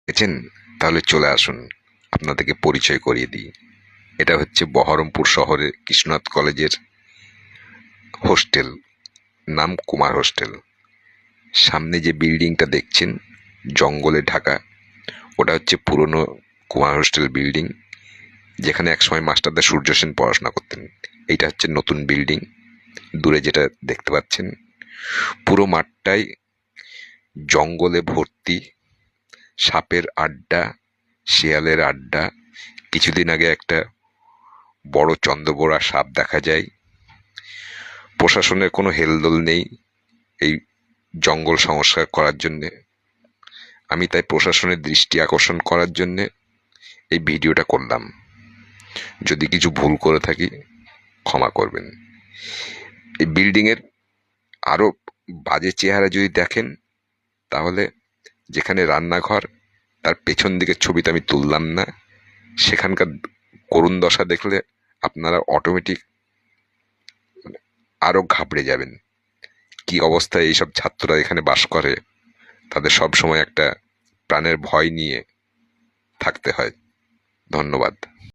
এসেছেন, তাহলে চলে আসুন, আপনাদেরকে পরিচয় করিয়ে দিই। এটা হচ্ছে বহরমপুর শহরের কৃষ্ণনাথ কলেজের হোস্টেল, নাম কুমার হোস্টেল। সামনে যে বিল্ডিংটা দেখছেন জঙ্গলে ঢাকা, ওটা হচ্ছে পুরনো কুমার হোস্টেল বিল্ডিং, যেখানে একসময় মাস্টারদা সূর্য সেন পড়াশোনা করতেন। এইটা হচ্ছে নতুন বিল্ডিং, দূরে যেটা দেখতে পাচ্ছেন। পুরো মাঠটাই জঙ্গলে ভর্তি, সাপের আড্ডা, শেয়ালের আড্ডা। কিছুদিন আগে একটা বড় চন্দ্রবোরা সাপ দেখা যায়। প্রশাসনের কোনো হেলদোল নেই এই জঙ্গল সংস্কার করার জন্যে। আমি তাই প্রশাসনের দৃষ্টি আকর্ষণ করার জন্যে এই ভিডিওটা করলাম। যদি কিছু ভুল করে থাকি ক্ষমা করবেন। এই বিল্ডিংয়ের আরও বাজে চেহারা যদি দেখেন, তাহলে যেখানে রান্নাঘর তার পেছন দিকের ছবিটা আমি তুললাম না, সেখানকার করুণ দশা দেখলে আপনারা অটোমেটিক আরও ঘাবড়ে যাবেন। কি অবস্থায় এইসব ছাত্ররা এখানে বাস করে, তাদের সব সময় একটা প্রাণের ভয় নিয়ে থাকতে হয়। ধন্যবাদ।